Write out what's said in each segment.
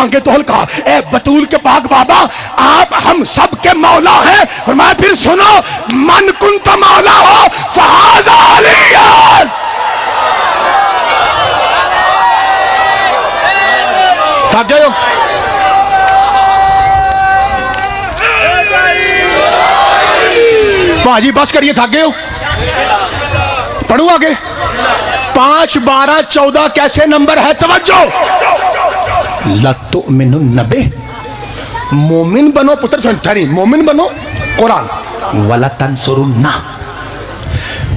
मांगे तो हल्का। ए बतूल के पाक बाबा, आप हम सब के मौला हैं। फरमाया फिर सुनो, मन कुंत मौला हो फहाज़ा अलिय्यन। थक गए हो? भाजी बस करिए, थक गए हो? पढ़ू आगे। 5, 12, 14 कैसे नंबर है? तवज्जो। लतुमिनुन्नबे, मोमिन बनो पुत्र, ठहरी, मोमिन बनो कुरान, वला तंसुरुन्ना,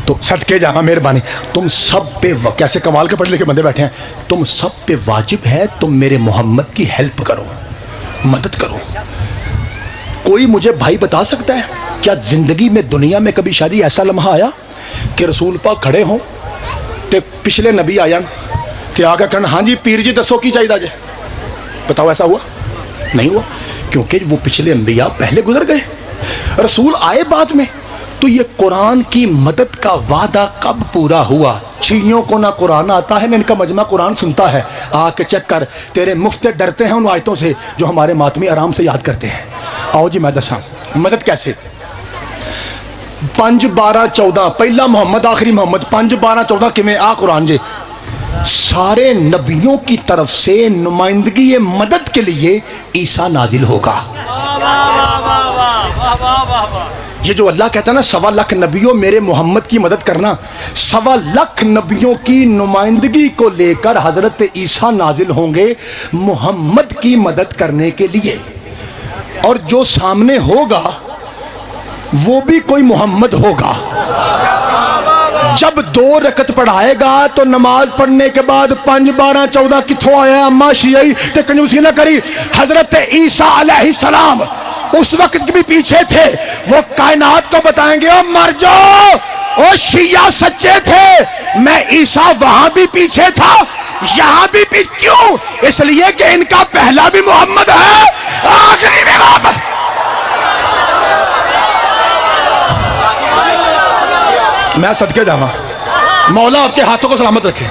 तो सटके जाना मेहरबानी। तुम सब पे कैसे कमाल के पढ़े लिखे बंदे बैठे हैं, तुम सब पे वाजिब है तुम मेरे मोहम्मद की हेल्प करो, मदद करो। कोई मुझे भाई बता सकता है क्या जिंदगी में दुनिया में कभी शायद ऐसा लम्हा आया कि रसूल पाक खड़े हों ते पिछले नबी आ जान ते आके कहना हाँ जी पीर जी दसो की चाहिए जे? बताओ ऐसा हुआ? नहीं हुआ, क्योंकि वो पिछले अंबिया पहले गुजर गए, रसूल आए बाद में। तो ये कुरान की मदद का वादा कब पूरा हुआ? छियों को ना कुरान आता है ना इनका मजमा कुरान सुनता है। आके चेक कर, तेरे मुफ्ते डरते हैं उन आयतों से जो हमारे मातमी आराम से याद करते हैं। आओ जी मैं दसा मदद कैसे। 5, 12, 14 पहला मोहम्मद आखिरी मोहम्मद, 5, 12, 14 किमें आ कुरान जे सारे नबियों की तरफ से नुमाइंदगी ये मदद के लिए ईसा नाजिल होगा। ये जो अल्लाह कहता है ना 1.25 लाख नबियों मेरे मोहम्मद की मदद करना, 1.25 लाख नबियों की नुमाइंदगी को लेकर हजरत ईसा नाजिल होंगे मोहम्मद की मदद करने के लिए। और जो सामने होगा वो भी कोई मोहम्मद होगा। जब 2 रकत पढ़ाएगा तो नमाज पढ़ने के बाद 5, 12, 14 किथों आया अम्मा शियाई ते कंजूसी ना करी। हजरत ईसा अलैहिस्सलाम उस वक्त भी पीछे थे, वो कायनात को बताएंगे ओ मर जाओ, ओ शिया सच्चे थे, मैं ईसा वहां भी पीछे था यहां भी पीछे। क्यों? इसलिए कि इनका पहला भी मोहम्मद है आखिरी भी मोहम्मद। मैं सदके जावा, मौला आपके हाथों को सलामत रखे।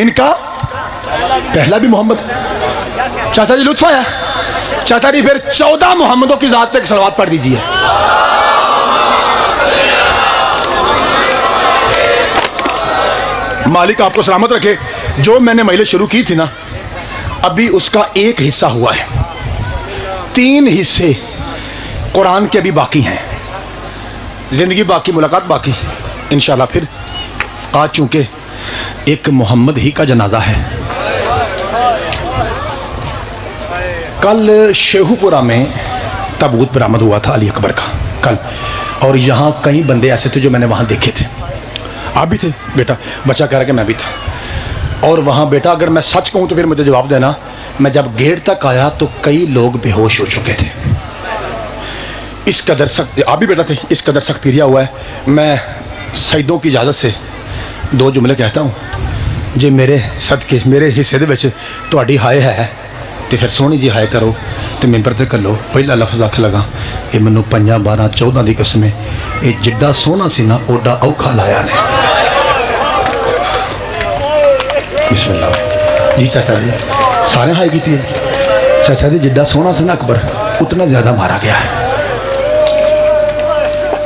इनका पहला भी मोहम्मद। चाचा जी लुत्फ आया? चाचा जी फिर 14 मोहम्मदों की जात पे एक सलवात पढ़ दीजिए। मालिक आपको सलामत रखे। जो मैंने महिला शुरू की थी ना, अभी उसका एक हिस्सा हुआ है, 3 हिस्से कुरान के अभी बाकी हैं। जिंदगी बाकी, मुलाकात बाकी इंशाल्लाह। फिर आज चूंकि एक मोहम्मद ही का जनाजा है, कल शेखुपुरा में ताबूत बरामद हुआ था अली अकबर का कल, और यहाँ कई बंदे ऐसे थे जो मैंने वहाँ देखे थे। आप भी थे बेटा? बच्चा कह रहा कि मैं भी था। और वहाँ बेटा अगर मैं सच कहूँ तो फिर मुझे जवाब देना, मैं जब गेट तक आया तो कई लोग बेहोश हो चुके थे। इस कदर सख्त, आप भी बेटा थे, इस कदर सख्त गिरिया हुआ है। मैं सईदों की इजाज़त से 2 जुमले कहता हूँ जे मेरे सदके मेरे हिस्से दे विच तुहाडी हाय है तो फिर सोहनी जी हाय करो तो मिंबर ते करो। पहला लफ्ज़ आख लगा ये मैनू 5, 12, 14 की कसम है, ये जिड्डा सोहना सी ना ओडा औखा लाया ने। बिस्मिल्लाह जी। चाचा जी सारे हाय की थी। चाचा जी जिड्डा सोहना सी ना अकबर उतना ज़्यादा मारा गया है।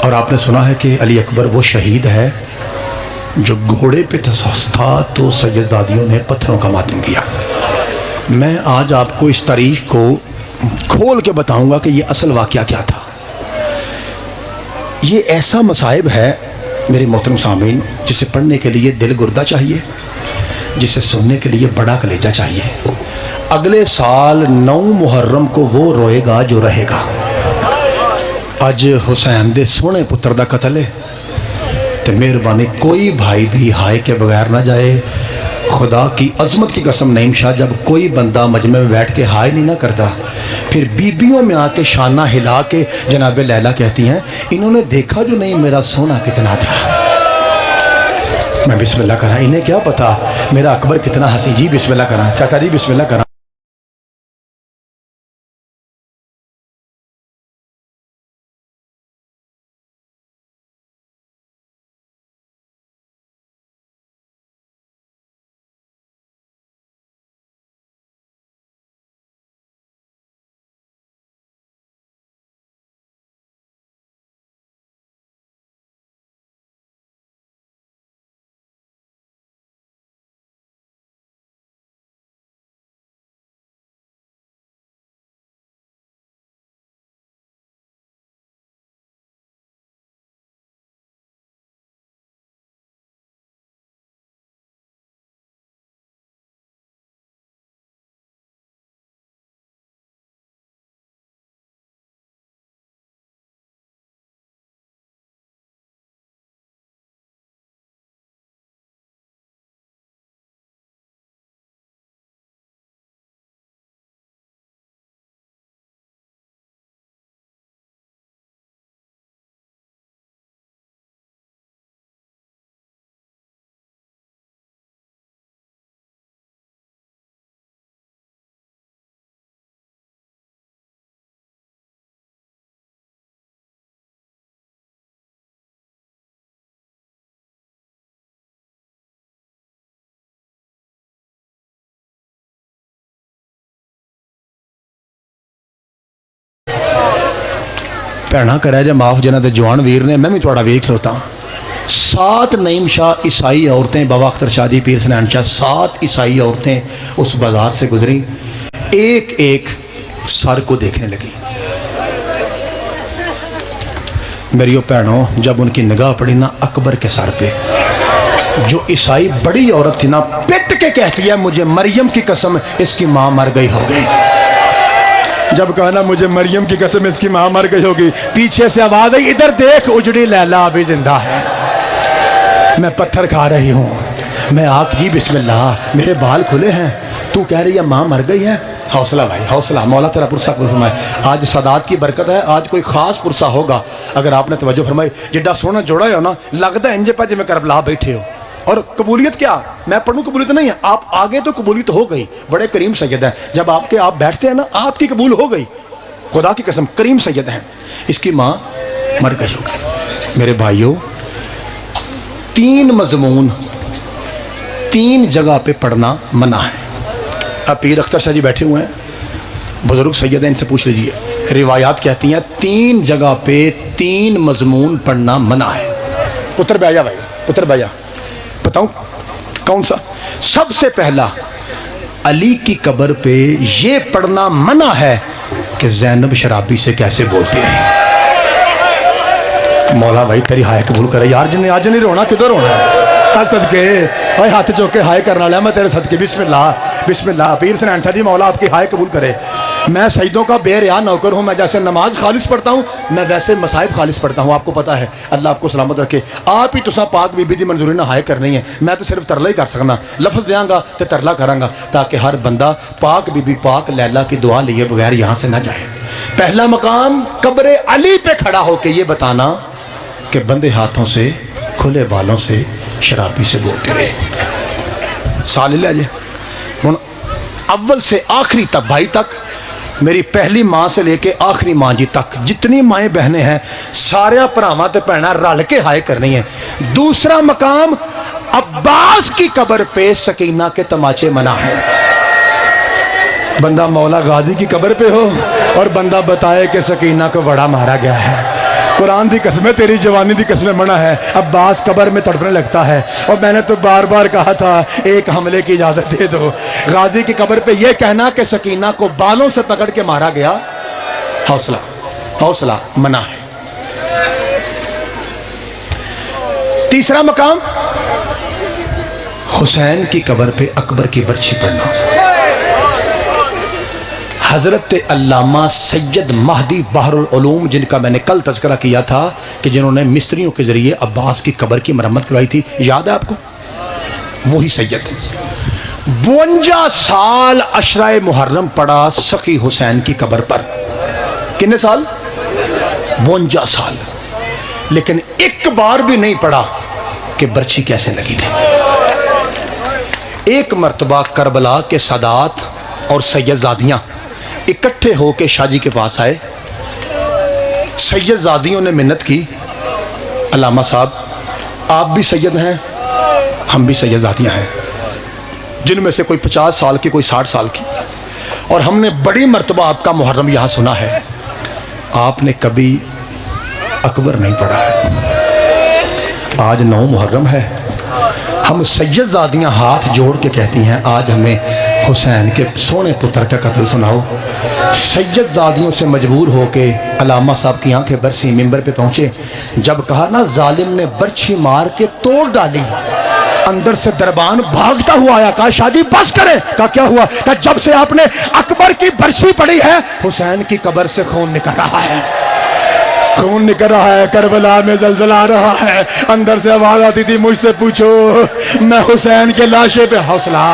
और आपने सुना है कि अली अकबर वो शहीद है जो घोड़े पे था तो सैयदजादियों ने पत्थरों का मातम किया। मैं आज आपको इस तारीख को खोल के बताऊंगा कि ये असल वाक़या क्या था। ये ऐसा मसाइब है मेरे मोहतरम सामीन जिसे पढ़ने के लिए दिल गुर्दा चाहिए, जिसे सुनने के लिए बड़ा कलेजा चाहिए। अगले साल 9 मुहर्रम को वो रोएगा जो रहेगा। अज हुसैन दे सोहने पुत्र दा कतल है तो मेहरबानी कोई भाई भी हाय के बगैर ना जाए। खुदा की अजमत की कसम नईम शाह, जब कोई बंदा मजमे में बैठ के हाय नहीं ना करता, फिर बीबियों में आके शाना हिला के जनाब लैला कहती हैं इन्होंने देखा जो नहीं मेरा सोना कितना था। मैं बिस्मिल्लाह करा, इन्हें क्या पता मेरा अकबर कितना हंसी। जी बिस्मिल्लाह करा, चाचा जी बिस्मिल्लाह करा। भैन करे जे माफ़ जिन्हों के जवान वीर ने, मैं भी थोड़ा वेख लोता। 7 नईम शाह ईसाई औरतें, बाबा अख्तर शाह जी, पीर सनैन शाह, 7 ईसाई औरतें उस बाजार से गुजरी, एक एक सर को देखने लगी। मेरी भैनों, जब उनकी निगाह पड़ी ना अकबर के सर पे, जो ईसाई बड़ी औरत थी ना, पिट के कहती है मुझे मरियम की कसम इसकी माँ मर गई होगी। जब कहा ना मुझे मरियम की कसम इसकी माँ मर गई होगी, पीछे से आवाज आई इधर देख उजड़ी लैला अभी जिंदा है। मैं पत्थर खा रही हूँ, मैं आग जी बिस्मिल्लाह, मेरे बाल खुले हैं, तू कह रही है माँ मर गई है। हौसला भाई हौसला, मौला तेरा पुरसा कबूल फरमाए। आज सदात की बरकत है, आज कोई खास पुरसा होगा अगर आपने तवज्जो फरमाई। जिड्डा सोना जोड़ा हो ना, लगता है इंजे पे जिमें करबला बैठे हो। और कबूलियत क्या, मैं पढ़ूँ कबूलियत नहीं है, आप आगे तो कबूलियत हो गई, बड़े करीम सैयद हैं। जब आपके आप बैठते हैं ना, आपकी कबूल हो गई, खुदा की कसम करीम सैयद हैं। इसकी माँ मर गई हो गई। मेरे भाइयों, 3 मजमून 3 जगह पे पढ़ना मना है। अब पीर अख्तर शाह जी बैठे हुए हैं, बुजुर्ग सैयद हैं, इनसे पूछ लीजिए। रिवायात कहती हैं 3 जगह पे 3 मजमून पढ़ना मना है। पुत्र बैजा भाई, पुत्र बैजा, बताऊं कौन सा? सबसे पहला, अली की कब्र पे ये पढ़ना मना है कि ज़ैनब शराबी से कैसे बोलती रही। मौला भाई तेरी हाय कबूल करे यार, जिन्हें आज नहीं रोना किधर रोना है? सदके भाई हाथ चौके हाय करने वाला मैं तेरे सदके, बिस्मिल्लाह बिस्मिल्लाह। पीर सनैन शाह जी मौला आपकी हाय कबूल करे। मैं सईदों का बेरिया नौकर हूँ, मैं जैसे नमाज खालिस पढ़ता हूँ, मैं वैसे मसाइब खालिस पढ़ता हूँ, आपको पता है। अल्लाह आपको सलामत रखे। आप ही तुसा पाक बीबी दी मंजूरी ना हाय करनी है, मैं तो सिर्फ तरला ही कर सकना, लफ्ज़ देंगा तो तरला करांगा, ताकि हर बंदा पाक बीबी पाक लैला की दुआ लिए बगैर यहाँ से ना जाए। पहला मकाम, कब्र अली पे खड़ा होकर ये बताना कि बंदे हाथों से खुले बालों से शराबी से बोलते रहे। साल ले जे हूँ अव्वल से आखिरी तक, भाई तक, मेरी पहली माँ से लेके आखिरी माँ जी तक, जितनी माएँ बहनें हैं, सारे भरावां ते भैणां रल के हाय करनी है। दूसरा मकाम, अब्बास की कब्र पे सकीना के तमाचे मना है। बंदा मौला गाजी की कब्र पे हो और बंदा बताए कि सकीना को बड़ा मारा गया है, कुरान की कसमें, तेरी जवानी की कसमें मना है। अब्बास कब्र में तड़पने लगता है और मैंने तो बार बार कहा था एक हमले की इजाजत दे दो। गाजी की कब्र पे यह कहना कि सकीना को बालों से पकड़ के मारा गया, हौसला हौसला मना है। तीसरा मकाम, हुसैन की कब्र पे अकबर की बर्छी पढ़ना। हज़रत अल्लामा सैयद महदी बहरुल उलूम, जिनका मैंने कल तज़किरा किया था कि जिन्होंने मिस्त्रियों के ज़रिए अब्बास की कब्र की मरम्मत करवाई थी, याद है आपको? वही सैयद 52 साल अशराए मुहर्रम पड़ा सखी हुसैन की कब्र पर। कितने साल? 52 साल। लेकिन एक बार भी नहीं पड़ा कि बर्छी कैसे लगी थी। एक मर्तबा करबला के सादात और सैयदजादियाँ इकट्ठे होके शाह जी के पास आए। सैयदजादियों ने मिन्नत की, अल्लामा साहब आप भी सैयद हैं, हम भी सैयदजादियाँ हैं, जिनमें से कोई 50 साल की, कोई 60 साल की, और हमने बड़ी मर्तबा आपका मुहर्रम यहाँ सुना है, आपने कभी अकबर नहीं पढ़ा है। आज 9 मुहर्रम है, हम सैयदजादियाँ हाथ जोड़ के कहती हैं आज हमें हुसैन के सोने पुत्र का कत्ल सुनाओ। सैयदजादियों से मजबूर होके अल्लामा साहब की आंखें बरसी, मिंबर पे पहुँचे। जब कहा ना जालिम ने बर्छी मार के तोड़ डाली, अंदर से दरबान भागता हुआ आया, कहा शादी बस करें। कहा क्या हुआ? कहा जब से आपने अकबर की बर्छी पड़ी है हुसैन की कब्र से खून निकल रहा है, खून निकल रहा है, करबला में जलजला रहा है। अंदर से आवाज आती थी मुझसे पूछो मैं हुसैन के लाशे पे। हौसला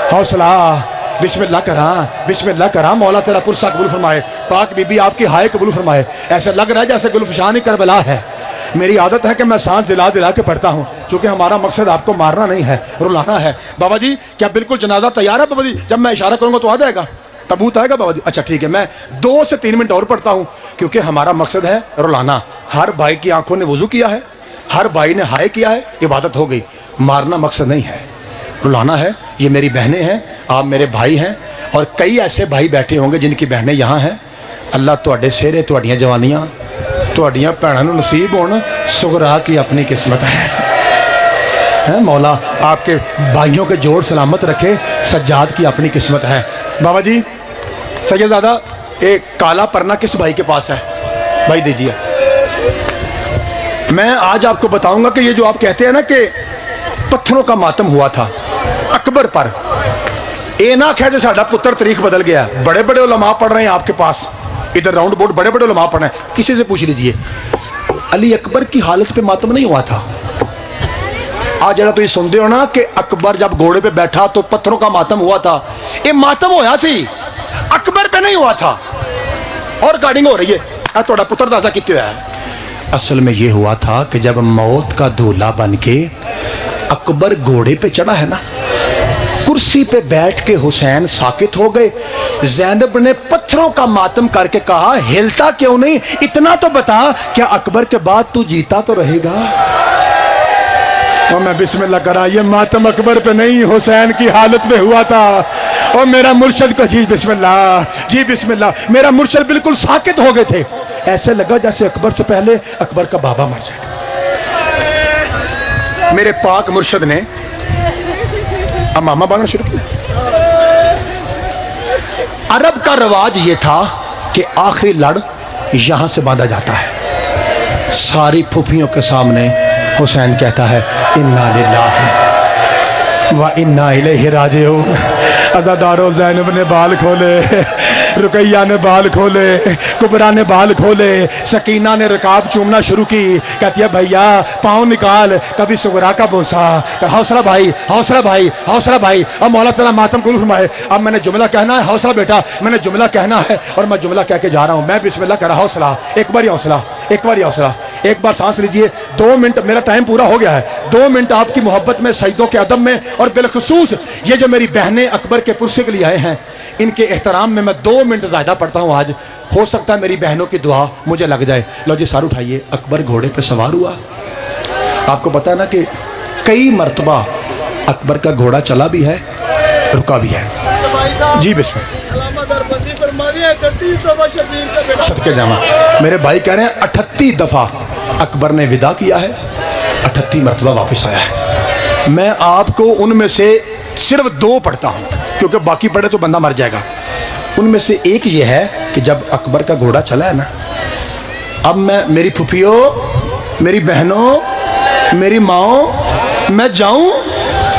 हौसला, बिस्मिल्लाह करा, बिस्मिल्लाह करा, मौला तेरा पुरसा कबूल फरमाए, पाक बीबी आपकी हाय कबूल फरमाए। ऐसा लग रहा है जैसे गुलफशान ही करबला है। मेरी आदत है कि मैं सांस दिला दिला के पढ़ता हूँ, क्योंकि हमारा मकसद आपको मारना नहीं है, रुलाना है। बाबा जी क्या बिल्कुल जनाजा तैयार है? बाबा जी जब मैं इशारा करूँगा तो आ जाएगा, तबूत आएगा? बाबा जी अच्छा ठीक है, मैं 2 से 3 मिनट और पढ़ता हूँ, क्योंकि हमारा मकसद है रुलाना। हर भाई की आंखों ने वजू किया है, हर भाई ने हाय किया है, इबादत हो गई। मारना मकसद नहीं है, रुलाना है। ये मेरी बहनें हैं, आप मेरे भाई हैं, और कई ऐसे भाई बैठे होंगे जिनकी बहनें यहाँ हैं। अल्लाह तुहाडे सेहरे तुहाडियां जवानियां तुहाड़ियां भैणां नूं नसीब होण सुगरा की अपनी किस्मत है मौला आपके भाइयों के जोड़ सलामत रखे। सज्जाद की अपनी किस्मत है। बाबा जी सैयदजादा एक काला परना किस भाई के पास है? भाई दीजिए। मैं आज आपको बताऊंगा कि ये जो आप कहते हैं ना कि पत्थरों का मातम हुआ था अकबर पर, ये ना कह दे साडा पुत्र तारीख बदल गया। बड़े बड़े उलमा पढ़ रहे हैं आपके पास, इधर राउंड बोर्ड बड़े बड़े उलमा पढ़ रहे हैं, किसी से पूछ लीजिए अली अकबर की हालत पे मातम नहीं हुआ था। आज जरा तुम सुनते हो ना कि अकबर जब घोड़े पे बैठा तो पत्थरों का मातम हुआ था, ये मातम होया सी अकबर पे नहीं हुआ था। और रिकॉर्डिंग हो रही है थोड़ा पुत्र दासा कितने हुआ है। असल में ये हुआ था कि जब मौत का दूल्हा बन के अकबर घोड़े पे चढ़ा है ना, कुर्सी पे बैठ के हुसैन साकित हो गए। ज़ैनब ने पत्थरों का मातम करके कहा हिलता क्यों नहीं, इतना तो बता क्या अकबर के बाद तू जीता तो रहेगा। और मैं बिस्मिल्लाह करा, ये मातम अकबर पे नहीं हुसैन की हालत में हुआ था। और मेरा मुर्शद को जी बिस्मिल्लाह, जी बिस्मिल्लाह, मेरा मुर्शद बिल्कुल साकित हो गए थे। ऐसे लगा जैसे अकबर से पहले अकबर का बाबा मर जाएगा। मेरे पाक मुर्शद ने अब मामा बांधना शुरू किया। अरब का रवाज ये था कि आखिरी लड़ यहां से बांधा जाता है। सारी फूफियों के सामने हुसैन कहता है इन्ना लिल्लाहि व इन्ना इलैहि राजिऊन। अज़ादारो ज़ैनब ने बाल खोले, रुकैया ने बाल खोले, कुबरा ने बाल खोले, सकीना ने रकाब चूमना शुरू की। कहती है भैया पाँव निकाल, कभी सुगरा का बोसा, हौसला भाई, हौसला भाई, हौसला भाई। अब मौला तेरा मातम कुल फरमाए। अब मैंने जुमला कहना है, हौसला बेटा, मैंने जुमला कहना है और मैं जुमला कह के जा रहा हूँ। मैं बिस्मिल्लाह करा, हौसला, एक बार हौसला, एक बार हौसला, एक बार सांस लीजिए। 2 मिनट, मेरा टाइम पूरा हो गया है। 2 मिनट आपकी मोहब्बत में, सईदों के अदब में, और बिलखुसूस ये जो मेरी बहनें अकबर के पुरसे के लिए आए हैं इनके एहतराम में मैं 2 मिनट ज़्यादा पढ़ता हूँ आज। हो सकता है मेरी बहनों की दुआ मुझे लग जाए। लो जी सर उठाइए। अकबर घोड़े पे सवार हुआ। आपको पता है ना कि कई मरतबा अकबर का घोड़ा चला भी है, रुका भी है। जी बिस्मिल्लाह। सदके जामा मेरे भाई कह रहे हैं 38 दफ़ा अकबर ने विदा किया है, 38 मरतबा वापस आया है। मैं आपको उनमें से सिर्फ 2 पढ़ता हूँ क्योंकि बाकी पढ़े तो बंदा मर जाएगा। उनमें से एक ये है कि जब अकबर का घोड़ा चला है ना, अब मैं, मेरी फुफियों, मेरी बहनों, मेरी माओ, मैं जाऊं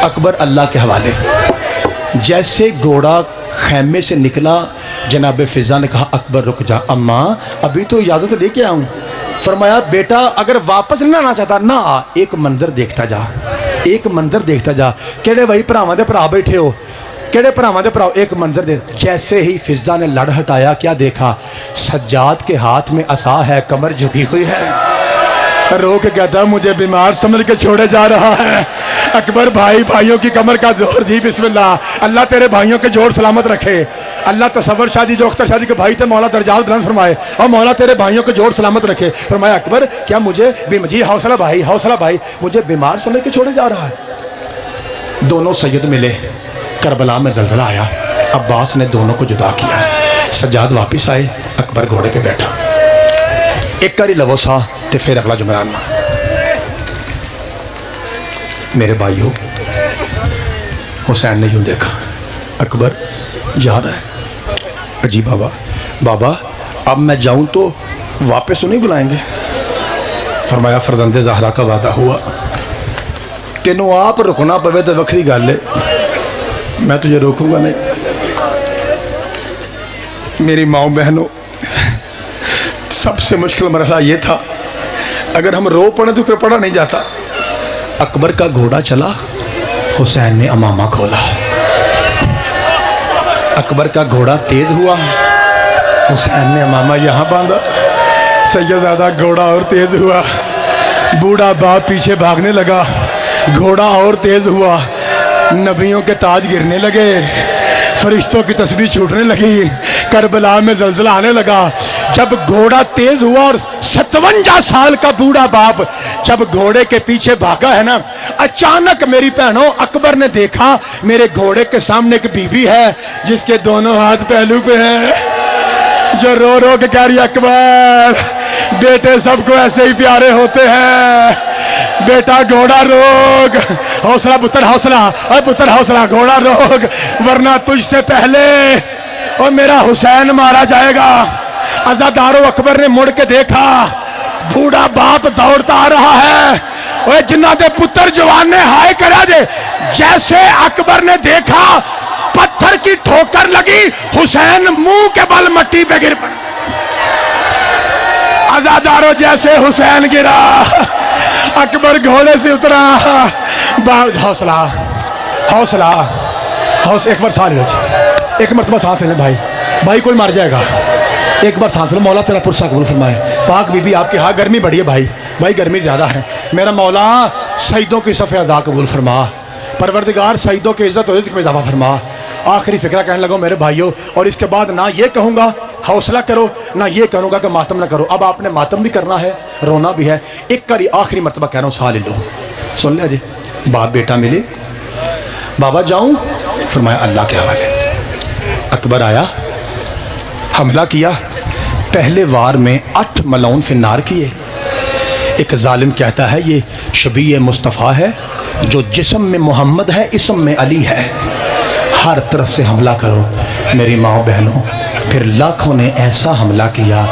अकबर अल्लाह के हवाले। जैसे घोड़ा खैमे से निकला, जनाब फिजा ने कहा अकबर रुक जा, अम्मा अभी तो इजाज़त लेके आऊँ। फरमाया बेटा अगर वापस नहीं आना चाहता ना आ, एक मंजर देखता जा, एक मंजर देखता जा। केड़े भाई भरावां दे भरा बैठे हो, केड़े भरावां दे भरा, एक मंजर दे। जैसे ही फिजा ने लड़ हटाया, क्या देखा? सज्जाद के हाथ में असा है, कमर झुकी हुई है। रो के कहता मुझे बीमार समझ के छोड़े जा रहा है। अकबर भाई, भाइयों की कमर का जोर। जी बिस्मिल्लाह। अल्लाह तेरे भाइयों के जोड़ सलामत रखे। अल्लाह तसव्वुर शाह जी जो अख्तर शाह जी के भाई थे, मौला दर्जात बुलंद फरमाए और मौला तेरे भाइयों के जोड़ सलामत रखे। फरमाया अकबर क्या मुझे जी हौसला भाई, हौसला भाई, मुझे बीमार समझ के छोड़े जा रहा है। दोनों सैयद मिले, करबला में जलजला आया, अब्बास ने दोनों को जुदा किया। सज्जाद वापिस आए, अकबर घोड़े पे बैठा। एक कारी लवो सा ते फिर अगला जुमरान। मेरे भाइयों, हुसैन ने यूं देखा, अकबर जा रहा है। अजी बाबा, बाबा अब मैं जाऊं तो वापस नहीं बुलाएंगे? फरमाया फरजंदे ज़हरा का वादा हुआ, तेनों आप रुकना पवे तो वक्री गल है, मैं तुझे रोकूंगा नहीं। मेरी माओ बहनों, सबसे मुश्किल मरहला ये था, अगर हम रो पड़े तो फिर पढ़ा नहीं जाता। अकबर का घोड़ा चला, हुसैन ने अमामा खोला। अकबर का घोड़ा तेज हुआ, हुसैन ने अमामा यहाँ बांधा। सैयदजादा घोड़ा और तेज हुआ, बूढ़ा बाप पीछे भागने लगा, घोड़ा और तेज हुआ। नबियों के ताज गिरने लगे, फरिश्तों की तस्बीह छूटने लगी, करबला में जलजला आने लगा। जब घोड़ा तेज हुआ और 57 साल का बूढ़ा बाप जब घोड़े के पीछे भागा है ना, अचानक मेरी बहनों अकबर ने देखा मेरे घोड़े के सामने एक बीबी है जिसके दोनों हाथ पहलू पे हैं, जो रो रो के कह रही अकबर बेटे सबको ऐसे ही प्यारे होते हैं। बेटा घोड़ा रोक, हौसला पुत्र हौसला, और पुत्र हौसला, घोड़ा रोक, वरना तुझसे पहले और मेरा हुसैन मारा जाएगा। अज़ादारों, अकबर ने मुड़ के देखा, बूढ़ा बाप दौड़ता आ रहा है। ओए जिन्ना दे पुत्र जवान ने हाय करा दे। जैसे अकबर ने देखा पत्थर की ठोकर लगी, हुसैन मुंह के बल मट्टी पे गिर पड़ा। अज़ादारों, जैसे हुसैन गिरा अकबर घोड़े से उतरा। हौसला हौसला हौसला, एक बार सांस लो, एक मरतबा सांस ले भाई, भाई कोई मर जाएगा। एक बार सांस लो, मौला तेरा पुरसा कबूल फरमाए। पाक बीबी आपके, हाँ गर्मी बढ़ी है भाई, भाई गर्मी ज़्यादा है। मेरा मौला शहीदों की सफ़े अदा कबूल फरमा, परवरदिगार शहीदों की इज़्ज़त और रिज़्क़ में इजाफा फरमा। आखिरी फिक्रा कहने लगा मेरे भाइयों, और इसके बाद ना ये कहूँगा हौसला करो, ना ये कहूँगा कि मातम ना करो। अब आपने मातम भी करना है, रोना भी है। एक करी आखिरी मरतबा कह रहा हूँ, साह ले लो, सुन लिया जी। बाप बेटा मिले, बाबा जाऊँ? फरमाया अल्लाह के हवाले। अकबर आया, हमला किया। पहले वार में 8 मलौन फिन्नार किए। एक जालिम कहता है ये शबीह मुस्तफ़ा है, जो जिस्म में मोहम्मद है, इसम में अली है। हर तरफ से हमला करो मेरी माँ बहनों। फिर लाखों ने ऐसा हमला किया,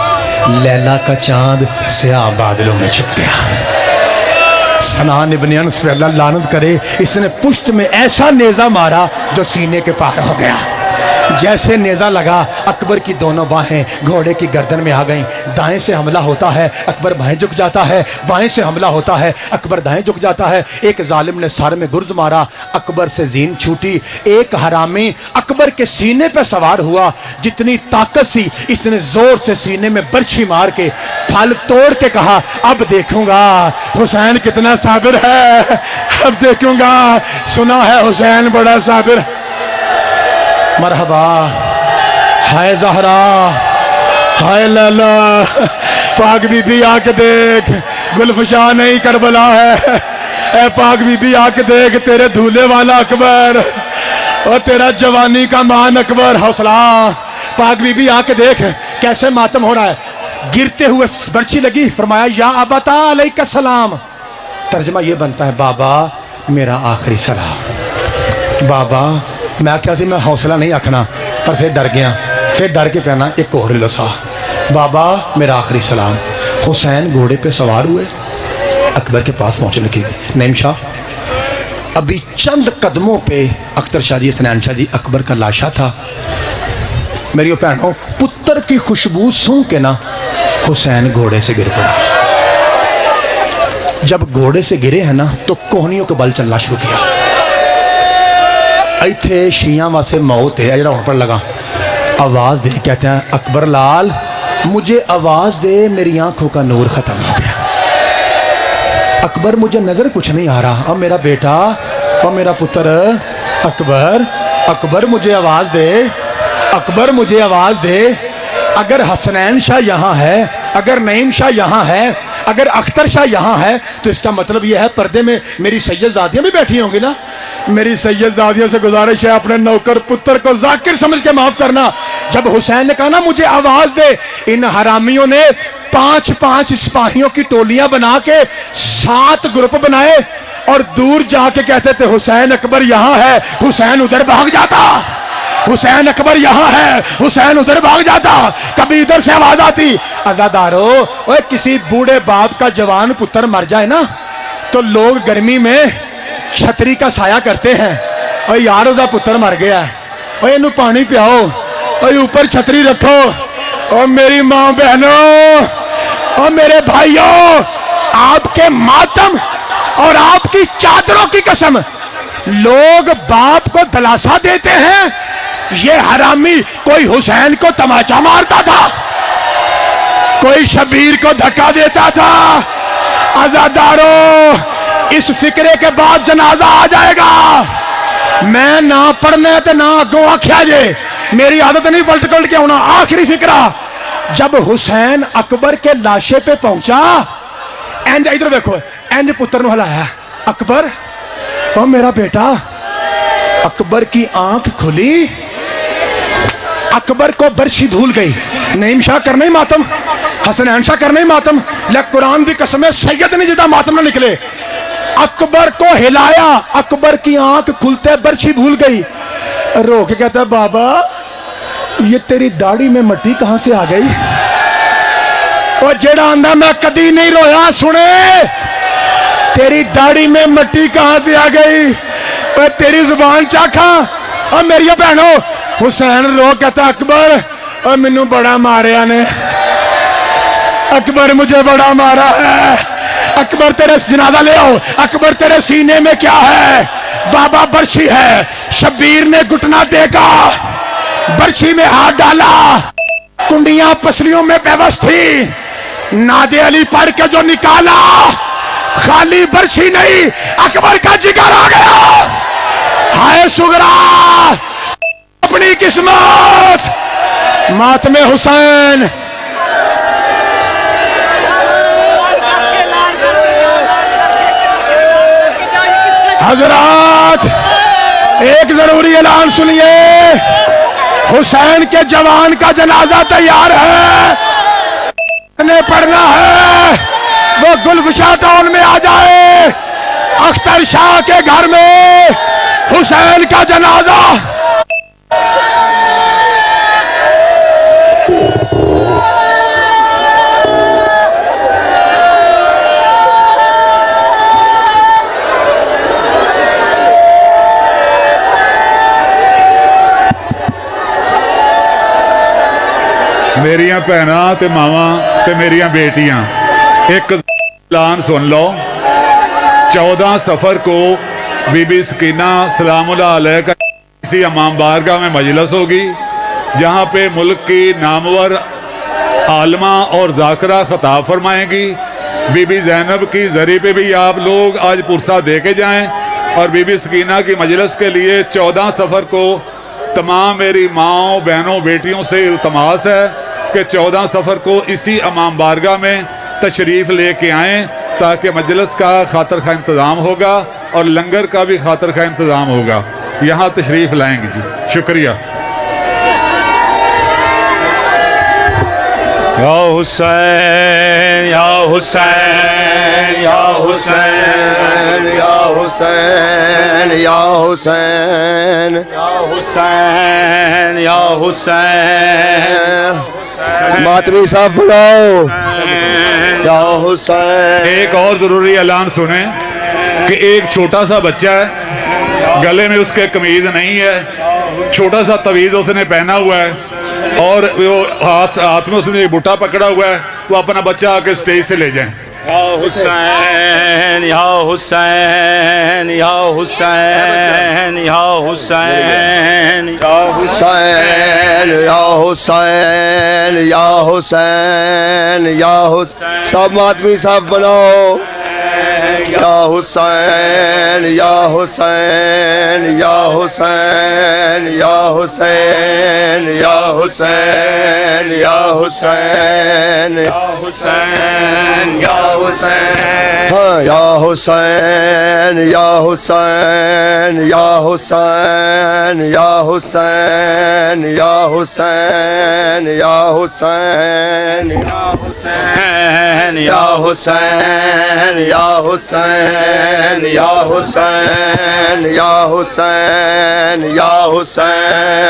लैला का चांद स्याह बादलों में छुप गया। सनान इब्न अनस पे अल्लाह लानत करे, इसने पुश्त में ऐसा नेज़ा मारा जो सीने के पार हो गया। जैसे नेज़ा लगा, अकबर की दोनों बाहें घोड़े की गर्दन में आ गईं। दाएं से हमला होता है, अकबर बाएं झुक जाता है, बाएं से हमला होता है, अकबर दाएं झुक जाता है। एक जालिम ने सर में गुर्ज मारा, अकबर से जीन छूटी। एक हरामी अकबर के सीने पे सवार हुआ, जितनी ताकत सी इतने जोर से सीने में बर्छी मार के फल तोड़ के कहा, अब देखूंगा हुसैन कितना साबिर है, अब देखूंगा। सुना है हुसैन बड़ा साबिर। मरहबा, हाय ज़हरा, हाय लैला, पाक बीबी आके देख, गुलफशा नहीं करबला है। ए पाक बीबी आके देख, तेरे दूल्हे वाला अकबर और तेरा जवानी का मान अकबर। हौसला, पाक बीबी आके देख कैसे मातम हो रहा है। गिरते हुए बर्छी लगी, फरमाया या अबता अलैका सलाम। तर्जमा ये बनता है, बाबा मेरा आखिरी सलाम। बाबा, मैं क्या सी मैं हौसला नहीं आखना, पर फिर डर गया, फिर डर के पहना एक और लो सा। बाबा मेरा आखिरी सलाम। हुसैन घोड़े पे सवार हुए, अकबर के पास पहुंचने लगे। नईम शाह अभी चंद कदमों पे अख्तर शाह जी, सनैन शाह जी, अकबर का लाशा था। मेरी भैनों, पुत्र की खुशबू सूंघ के ना हुसैन घोड़े से गिर पड़ा। जब घोड़े से गिरे हैं ना, तो कोहनियों के बल चलना शुरू किया। इत्थे शिया वास्ते मौत है, जरा पर लगा आवाज़ दे, कहते हैं अकबर लाल मुझे आवाज़ दे, मेरी आंखों का नूर ख़त्म हो गया। अकबर मुझे नज़र कुछ नहीं आ रहा। अब मेरा बेटा और मेरा पुत्र अकबर, अकबर मुझे आवाज़ दे, अकबर मुझे आवाज़ दे। अगर हसनैन शाह यहाँ है, अगर नईम शाह यहाँ है, अगर अख्तर शाह यहाँ है, तो इसका मतलब यह है पर्दे में मेरी सैयदजादियाँ भी बैठी होंगी ना। मेरी सैयदजादियों से गुजारिश है, अपने नौकर पुत्र को जाकिर समझ के माफ करना। जब हुसैन ने कहा ना मुझे आवाज दे, इन हरामियों ने 5-5 सिपाहियों की टोलियां बना के 7 ग्रुप बनाए और दूर जाके कहते थे हुसैन अकबर यहाँ है, हुसैन उधर भाग जाता, हुसैन अकबर यहाँ है, हुसैन उधर भाग जाता। कभी इधर से आवाज आती, अज़ादारों ओए किसी बूढ़े बाप का जवान पुत्र मर जाए ना, तो लोग गर्मी में छतरी का साया करते हैं। और यार उसका पुत्र मर गया, और इन्हें पानी पियाओ, और ऊपर छतरी रखो। और मेरी माँ बहनों और मेरे भाइयों, आपके मातम और आपकी चादरों की कसम, लोग बाप को दिलासा देते हैं। ये हरामी कोई हुसैन को तमाचा मारता था, कोई शबीर को धक्का देता था। अज़ादारों, इस फिक्रे के बाद जनाजा आ जाएगा। मैं ना पढ़ने ते ना अगों आख्या जे, मेरी आदत नहीं पलट पलट के होना। आखिरी फिक्रा, जब हुसैन अकबर के लाशे पे पहुंचा, एंड इधर देखो, एंड पुत्र ने हलाया, अकबर ओ मेरा बेटा। अकबर की आंख खुली, अकबर को बर्शी भूल गई। नईम शाह करना ही मातम, हसनैन शाह करना ही मातम, लेकिन कुरान की कसम है सैयद ने जिदा मातम ना निकले। अकबर को हिलाया, अकबर की आंख खुलते बर्शी भूल गई। रो के कहता बाबा ये तेरी दाढ़ी में मट्टी कहां से आ गई। और जेड़ा आंदा मैं कदी नहीं रोया सुने, तेरी दाढ़ी में मट्टी कहां से आ गई। और तेरी जुबान चाखा। और मेरी भैनों, हुसैन रो कहता अकबर और मैनू बड़ा मारिया ने, अकबर मुझे बड़ा मारा है। अकबर तेरे जनाजा ले आओ। अकबर तेरे सीने में क्या है। बाबा बर्शी है। शब्बीर ने घुटना देखा, बर्शी में हाथ डाला, कुंडियां पसलियों में बेबस थी। नादे अली पढ़ के जो निकाला, खाली बर्शी नहीं अकबर का जिगर आ गया। हाय सुगरा अपनी किस्मत, मातमे हुसैन। हजरात एक जरूरी ऐलान सुनिए, हुसैन के जवान का जनाजा तैयार है, ने पढ़ना है। वो गुलगुशा टाउन में आ जाए, अख्तर शाह के घर में हुसैन का जनाजा। मेरिया भैनां ते मावां ते मेरिया बेटियां, एक ऐलान सुन लो। 14 सफर को बीबी सकीना सलामुल्लाह अलैहा का इसी इमाम बारगाह में मजलिस होगी, जहाँ पे मुल्क की नामवर आलमा और जाकरा खताब फरमाएंगी। बीबी जैनब की जरी पे भी आप लोग आज पुरसा दे के जाएँ। और बीबी सकीना की मजलिस के लिए 14 सफर को तमाम मेरी माओ बहनों बेटियों से इल्तमास है कि 14 सफर को इसी इमाम बारगाह में तशरीफ़ लेके आएँ, ताकि मजलिस का खातर खा इंतज़ाम होगा और लंगर का भी खातर खा इंतज़ाम होगा। यहाँ तशरीफ़ लाएंगे जी, शुक्रिया। या हुसैन या हुसैन या हुसैन या हुसैन या हुसैन या हुसैन या हुसैन। मातमी साहब बुलाओ या हुसैन। एक और ज़रूरी ऐलान सुने कि एक छोटा सा बच्चा है, गले में उसके कमीज़ नहीं है, छोटा सा तवीज़ उसने पहना हुआ है और वो हाथ में उसने एक बुट्टा पकड़ा हुआ है। वो अपना बच्चा आके स्टेज से ले जाए। या हुसैन या हुसैन या हुसैन या हुसैन या हुसैन या हुसैन या हुसैन या हुसैन। सब आदमी साहब बनाओ या हुसैन या हुसैन या हुसैन या हुसैन या हुसैन या हुसैन या हुसैन या हुसैन। हाँ या हुसैन या हुसैन या हुसैन या हुसैन या हुसैन या हुसैन या हुसैन या हुसैन या हुसैन या हुसैन या हुसैन या हुसैन।